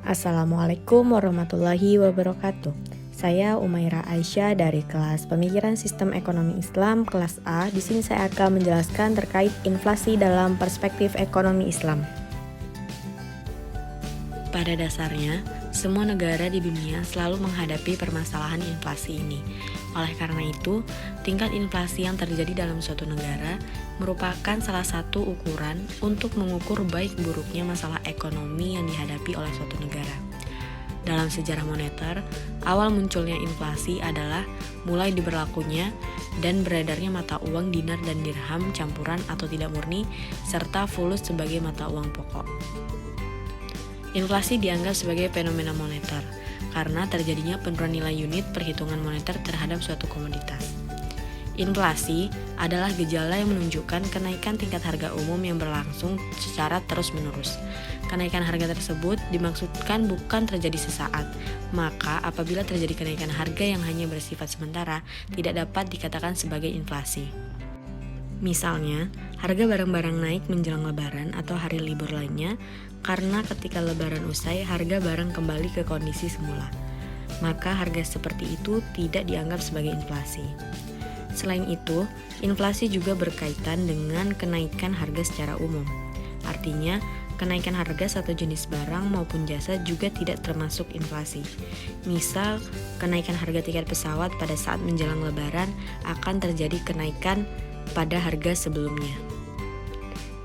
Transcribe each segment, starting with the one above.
Assalamualaikum warahmatullahi wabarakatuh. Saya Umaira Aisyah dari kelas Pemikiran Sistem Ekonomi Islam kelas A. Di sini saya akan menjelaskan terkait inflasi dalam perspektif ekonomi Islam. Pada dasarnya, semua negara di dunia selalu menghadapi permasalahan inflasi ini. Oleh karena itu, tingkat inflasi yang terjadi dalam suatu negara merupakan salah satu ukuran untuk mengukur baik buruknya masalah ekonomi yang dihadapi oleh suatu negara. Dalam sejarah moneter, awal munculnya inflasi adalah mulai diberlakunya dan beredarnya mata uang dinar dan dirham campuran atau tidak murni, serta fulus sebagai mata uang pokok. Inflasi dianggap sebagai fenomena moneter karena terjadinya penurunan nilai unit perhitungan moneter terhadap suatu komoditas. Inflasi adalah gejala yang menunjukkan kenaikan tingkat harga umum yang berlangsung secara terus-menerus. Kenaikan harga tersebut dimaksudkan bukan terjadi sesaat, maka apabila terjadi kenaikan harga yang hanya bersifat sementara, tidak dapat dikatakan sebagai inflasi. Misalnya, harga barang-barang naik menjelang lebaran atau hari libur lainnya karena ketika lebaran usai harga barang kembali ke kondisi semula. Maka harga seperti itu tidak dianggap sebagai inflasi. Selain itu, inflasi juga berkaitan dengan kenaikan harga secara umum. Artinya, kenaikan harga satu jenis barang maupun jasa juga tidak termasuk inflasi. Misal, kenaikan harga tiket pesawat pada saat menjelang lebaran akan terjadi kenaikan pada harga sebelumnya.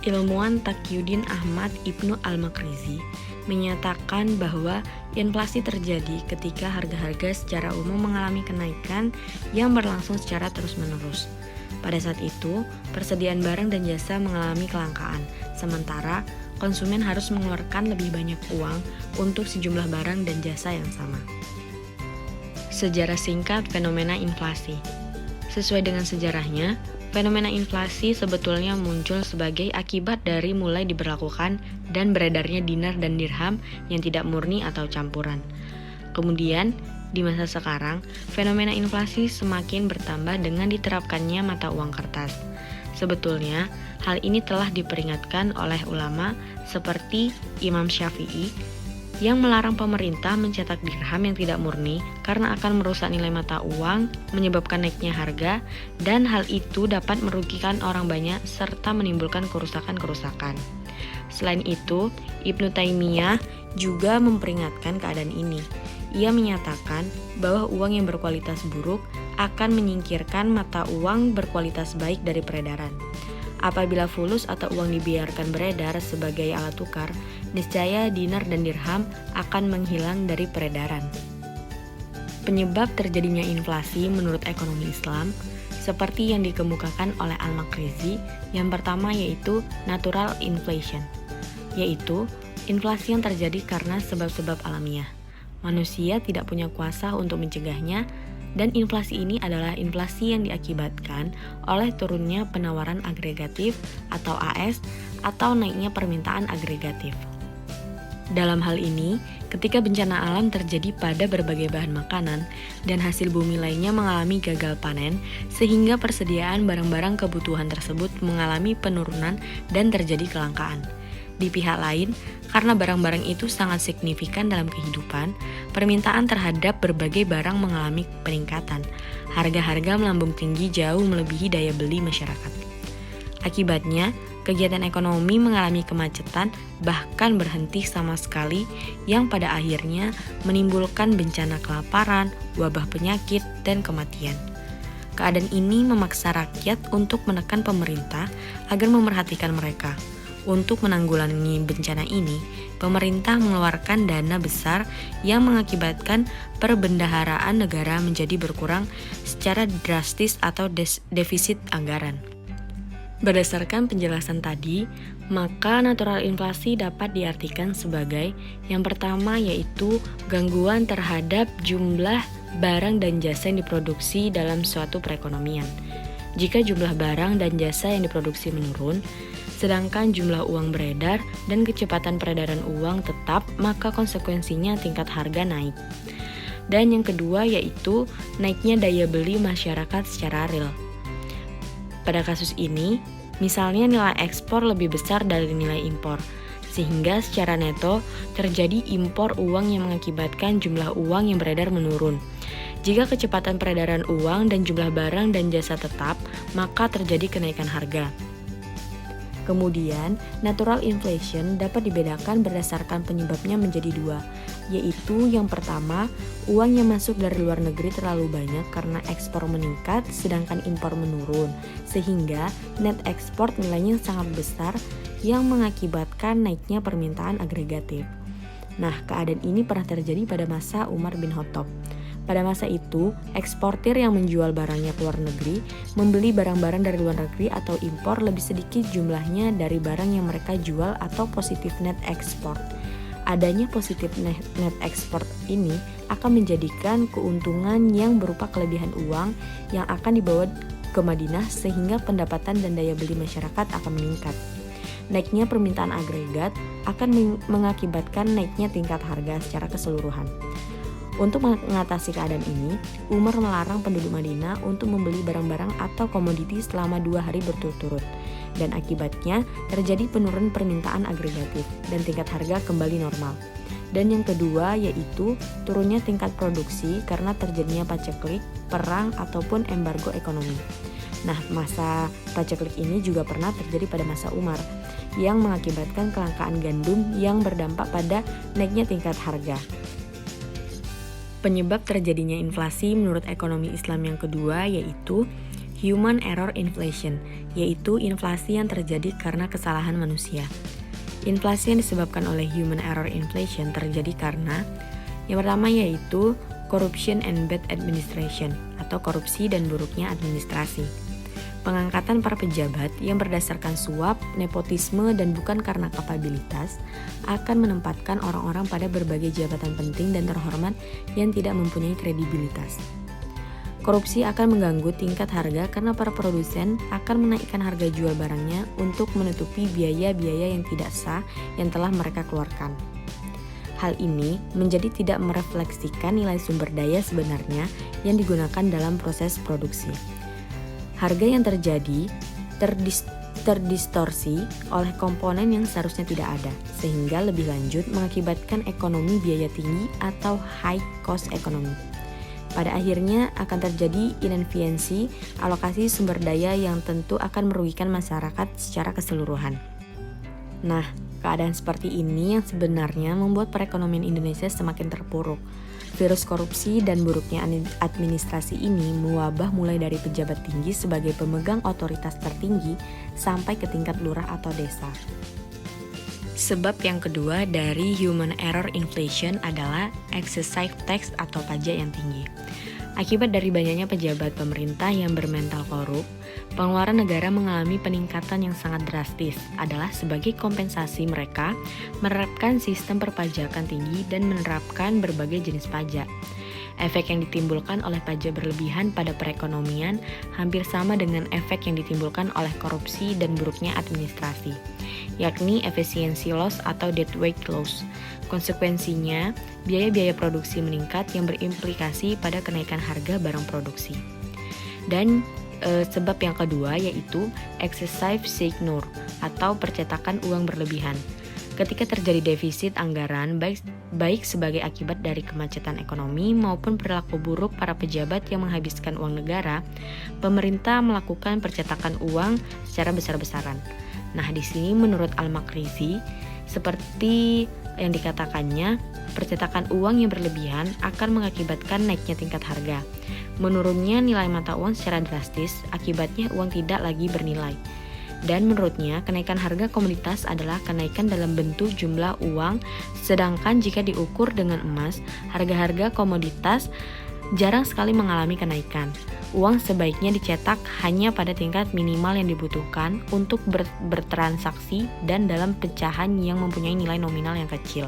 Ilmuwan Taqiyuddin Ahmad Ibnu Al-Makrizi menyatakan bahwa inflasi terjadi ketika harga-harga secara umum mengalami kenaikan yang berlangsung secara terus-menerus. Pada saat itu, persediaan barang dan jasa mengalami kelangkaan, sementara konsumen harus mengeluarkan lebih banyak uang untuk sejumlah barang dan jasa yang sama. Sejarah singkat fenomena inflasi. Sesuai dengan sejarahnya, fenomena inflasi sebetulnya muncul sebagai akibat dari mulai diberlakukan dan beredarnya dinar dan dirham yang tidak murni atau campuran. Kemudian, di masa sekarang, fenomena inflasi semakin bertambah dengan diterapkannya mata uang kertas. Sebetulnya, hal ini telah diperingatkan oleh ulama seperti Imam Syafi'i yang melarang pemerintah mencetak dirham yang tidak murni karena akan merusak nilai mata uang, menyebabkan naiknya harga, dan hal itu dapat merugikan orang banyak serta menimbulkan kerusakan-kerusakan. Selain itu, Ibnu Taimiyah juga memperingatkan keadaan ini. Ia menyatakan bahwa uang yang berkualitas buruk akan menyingkirkan mata uang berkualitas baik dari peredaran. Apabila fulus atau uang dibiarkan beredar sebagai alat tukar, niscaya dinar dan dirham akan menghilang dari peredaran. Penyebab terjadinya inflasi menurut ekonomi Islam seperti yang dikemukakan oleh Al-Makrizi, yang pertama yaitu natural inflation, yaitu inflasi yang terjadi karena sebab-sebab alamiah. Manusia tidak punya kuasa untuk mencegahnya, dan inflasi ini adalah inflasi yang diakibatkan oleh turunnya penawaran agregatif atau AS atau naiknya permintaan agregatif. Dalam hal ini, ketika bencana alam terjadi pada berbagai bahan makanan dan hasil bumi lainnya mengalami gagal panen, sehingga persediaan barang-barang kebutuhan tersebut mengalami penurunan dan terjadi kelangkaan. Di pihak lain, karena barang-barang itu sangat signifikan dalam kehidupan, permintaan terhadap berbagai barang mengalami peningkatan. Harga-harga melambung tinggi jauh melebihi daya beli masyarakat. Akibatnya, kegiatan ekonomi mengalami kemacetan, bahkan berhenti sama sekali, yang pada akhirnya menimbulkan bencana kelaparan, wabah penyakit, dan kematian. Keadaan ini memaksa rakyat untuk menekan pemerintah agar memerhatikan mereka. Untuk menanggulangi bencana ini, pemerintah mengeluarkan dana besar yang mengakibatkan perbendaharaan negara menjadi berkurang secara drastis atau defisit anggaran. Berdasarkan penjelasan tadi, maka natural inflasi dapat diartikan sebagai yang pertama yaitu gangguan terhadap jumlah barang dan jasa yang diproduksi dalam suatu perekonomian. Jika jumlah barang dan jasa yang diproduksi menurun, sedangkan jumlah uang beredar dan kecepatan peredaran uang tetap, maka konsekuensinya tingkat harga naik. Dan yang kedua yaitu naiknya daya beli masyarakat secara real. Pada kasus ini, misalnya nilai ekspor lebih besar dari nilai impor, sehingga secara neto terjadi impor uang yang mengakibatkan jumlah uang yang beredar menurun. Jika kecepatan peredaran uang dan jumlah barang dan jasa tetap, maka terjadi kenaikan harga. Kemudian, natural inflation dapat dibedakan berdasarkan penyebabnya menjadi dua, yaitu yang pertama, uang yang masuk dari luar negeri terlalu banyak karena ekspor meningkat sedangkan impor menurun, sehingga net ekspor nilainya sangat besar yang mengakibatkan naiknya permintaan agregatif. Nah, keadaan ini pernah terjadi pada masa Umar bin Khattab. Pada masa itu, eksportir yang menjual barangnya ke luar negeri membeli barang-barang dari luar negeri atau impor lebih sedikit jumlahnya dari barang yang mereka jual atau positif net export. Adanya positif net export ini akan menjadikan keuntungan yang berupa kelebihan uang yang akan dibawa ke Madinah sehingga pendapatan dan daya beli masyarakat akan meningkat. Naiknya permintaan agregat akan mengakibatkan naiknya tingkat harga secara keseluruhan. Untuk mengatasi keadaan ini, Umar melarang penduduk Madinah untuk membeli barang-barang atau komoditi selama 2 hari berturut-turut. Dan akibatnya terjadi penurunan permintaan agregatif dan tingkat harga kembali normal. Dan yang kedua yaitu turunnya tingkat produksi karena terjadinya paceklik, perang, ataupun embargo ekonomi. Nah, masa paceklik ini juga pernah terjadi pada masa Umar yang mengakibatkan kelangkaan gandum yang berdampak pada naiknya tingkat harga. Penyebab terjadinya inflasi menurut ekonomi Islam yang kedua yaitu human error inflation, yaitu inflasi yang terjadi karena kesalahan manusia. Inflasi yang disebabkan oleh human error inflation terjadi karena yang pertama yaitu corruption and bad administration atau korupsi dan buruknya administrasi. Pengangkatan para pejabat yang berdasarkan suap, nepotisme, dan bukan karena kapabilitas akan menempatkan orang-orang pada berbagai jabatan penting dan terhormat yang tidak mempunyai kredibilitas. Korupsi akan mengganggu tingkat harga karena para produsen akan menaikkan harga jual barangnya untuk menutupi biaya-biaya yang tidak sah yang telah mereka keluarkan. Hal ini menjadi tidak merefleksikan nilai sumber daya sebenarnya yang digunakan dalam proses produksi. Harga yang terjadi terdistorsi oleh komponen yang seharusnya tidak ada, sehingga lebih lanjut mengakibatkan ekonomi biaya tinggi atau high cost economy. Pada akhirnya akan terjadi inefisiensi alokasi sumber daya yang tentu akan merugikan masyarakat secara keseluruhan. Nah, keadaan seperti ini yang sebenarnya membuat perekonomian Indonesia semakin terpuruk. Virus korupsi dan buruknya administrasi ini mewabah mulai dari pejabat tinggi sebagai pemegang otoritas tertinggi sampai ke tingkat lurah atau desa. Sebab yang kedua dari human error inflation adalah excessive tax atau pajak yang tinggi. Akibat dari banyaknya pejabat pemerintah yang bermental korup, pengeluaran negara mengalami peningkatan yang sangat drastis adalah sebagai kompensasi mereka menerapkan sistem perpajakan tinggi dan menerapkan berbagai jenis pajak. Efek yang ditimbulkan oleh pajak berlebihan pada perekonomian hampir sama dengan efek yang ditimbulkan oleh korupsi dan buruknya administrasi, yakni efficiency loss atau deadweight loss. Konsekuensinya, biaya-biaya produksi meningkat yang berimplikasi pada kenaikan harga barang produksi. Dan sebab yang kedua yaitu excessive signure atau percetakan uang berlebihan. Ketika terjadi defisit anggaran baik sebagai akibat dari kemacetan ekonomi maupun perilaku buruk para pejabat yang menghabiskan uang negara, pemerintah melakukan percetakan uang secara besar-besaran. Nah, di sini menurut Al-Makrizi, seperti yang dikatakannya, percetakan uang yang berlebihan akan mengakibatkan naiknya tingkat harga. Menurunnya nilai mata uang secara drastis, akibatnya uang tidak lagi bernilai. Dan menurutnya, kenaikan harga komoditas adalah kenaikan dalam bentuk jumlah uang, sedangkan jika diukur dengan emas, harga-harga komoditas jarang sekali mengalami kenaikan. Uang sebaiknya dicetak hanya pada tingkat minimal yang dibutuhkan untuk bertransaksi dan dalam pecahan yang mempunyai nilai nominal yang kecil.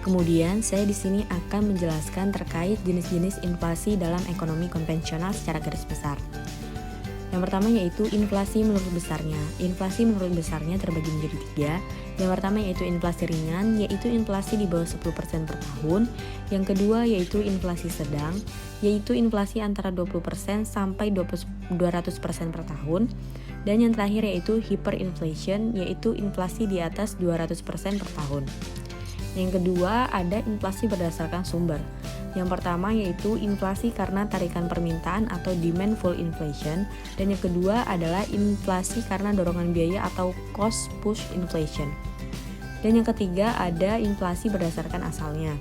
Kemudian, saya di sini akan menjelaskan terkait jenis-jenis inflasi dalam ekonomi konvensional secara garis besar. Yang pertama yaitu inflasi menurut besarnya. Inflasi menurut besarnya terbagi menjadi 3. Yang pertama yaitu inflasi ringan, yaitu inflasi di bawah 10% per tahun. Yang kedua yaitu inflasi sedang, yaitu inflasi antara 20% sampai 200% per tahun. Dan yang terakhir yaitu hyperinflation, yaitu inflasi di atas 200% per tahun. Yang kedua ada inflasi berdasarkan sumber. Yang pertama yaitu inflasi karena tarikan permintaan atau demand pull inflation, dan yang kedua adalah inflasi karena dorongan biaya atau cost push inflation. Dan yang ketiga ada inflasi berdasarkan asalnya.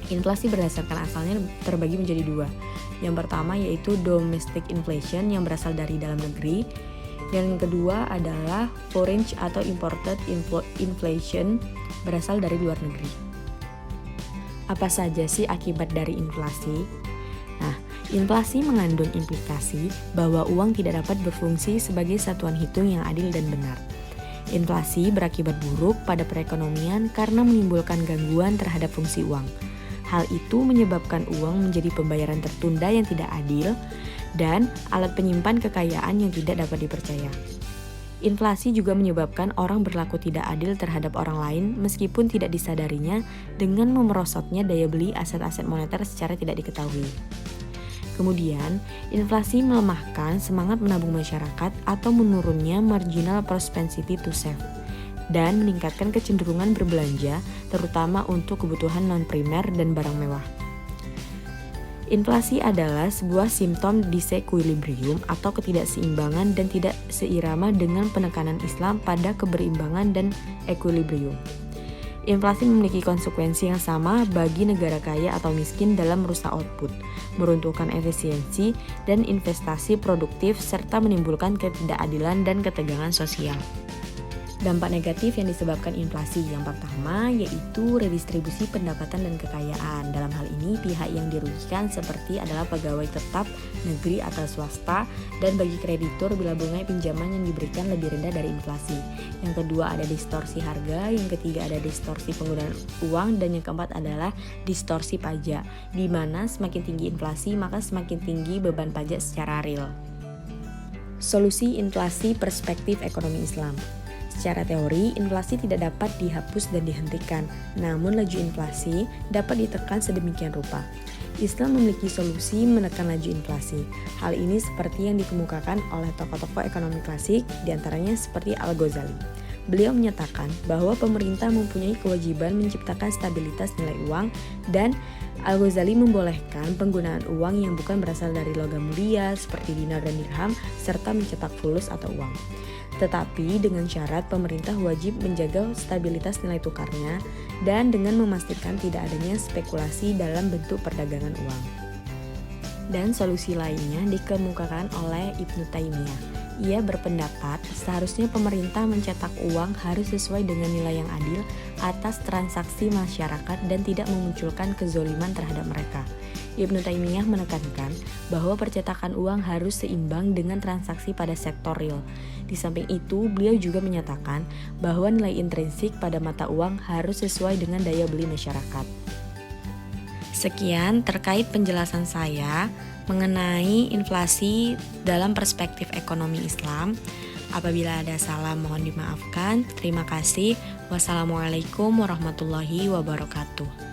Inflasi berdasarkan asalnya terbagi menjadi dua. Yang pertama yaitu domestic inflation yang berasal dari dalam negeri. Dan yang kedua adalah foreign atau imported inflation berasal dari luar negeri. Apa saja sih akibat dari inflasi? Nah, inflasi mengandung implikasi bahwa uang tidak dapat berfungsi sebagai satuan hitung yang adil dan benar. Inflasi berakibat buruk pada perekonomian karena menimbulkan gangguan terhadap fungsi uang. Hal itu menyebabkan uang menjadi pembayaran tertunda yang tidak adil dan alat penyimpan kekayaan yang tidak dapat dipercaya. Inflasi juga menyebabkan orang berlaku tidak adil terhadap orang lain meskipun tidak disadarinya dengan memerosotnya daya beli aset-aset moneter secara tidak diketahui. Kemudian, inflasi melemahkan semangat menabung masyarakat atau menurunnya marginal propensity to save dan meningkatkan kecenderungan berbelanja terutama untuk kebutuhan non-primer dan barang mewah. Inflasi adalah sebuah simptom disequilibrium atau ketidakseimbangan dan tidak seirama dengan penekanan Islam pada keberimbangan dan equilibrium. Inflasi memiliki konsekuensi yang sama bagi negara kaya atau miskin dalam merusak output, meruntuhkan efisiensi dan investasi produktif, serta menimbulkan ketidakadilan dan ketegangan sosial. Dampak negatif yang disebabkan inflasi yang pertama yaitu redistribusi pendapatan dan kekayaan. Dalam hal ini pihak yang dirugikan seperti adalah pegawai tetap negeri atau swasta dan bagi kreditur bila bunga pinjaman yang diberikan lebih rendah dari inflasi. Yang kedua ada distorsi harga, yang ketiga ada distorsi penggunaan uang, dan yang keempat adalah distorsi pajak, di mana semakin tinggi inflasi maka semakin tinggi beban pajak secara real. Solusi inflasi perspektif ekonomi Islam. Secara teori, inflasi tidak dapat dihapus dan dihentikan, namun laju inflasi dapat ditekan sedemikian rupa. Islam memiliki solusi menekan laju inflasi. Hal ini seperti yang dikemukakan oleh tokoh-tokoh ekonomi klasik, diantaranya seperti Al-Ghazali. Beliau menyatakan bahwa pemerintah mempunyai kewajiban menciptakan stabilitas nilai uang, dan Al-Ghazali membolehkan penggunaan uang yang bukan berasal dari logam mulia seperti dinar dan dirham, serta mencetak fulus atau uang. Tetapi dengan syarat pemerintah wajib menjaga stabilitas nilai tukarnya dan dengan memastikan tidak adanya spekulasi dalam bentuk perdagangan uang. Dan solusi lainnya dikemukakan oleh Ibnu Taimiyah. Ia berpendapat seharusnya pemerintah mencetak uang harus sesuai dengan nilai yang adil atas transaksi masyarakat dan tidak memunculkan kezoliman terhadap mereka. Ibnu Taimiyah menekankan bahwa percetakan uang harus seimbang dengan transaksi pada sektor real. Di samping itu, beliau juga menyatakan bahwa nilai intrinsik pada mata uang harus sesuai dengan daya beli masyarakat. Sekian terkait penjelasan saya mengenai inflasi dalam perspektif ekonomi Islam. Apabila ada salah mohon dimaafkan. Terima kasih. Wassalamualaikum warahmatullahi wabarakatuh.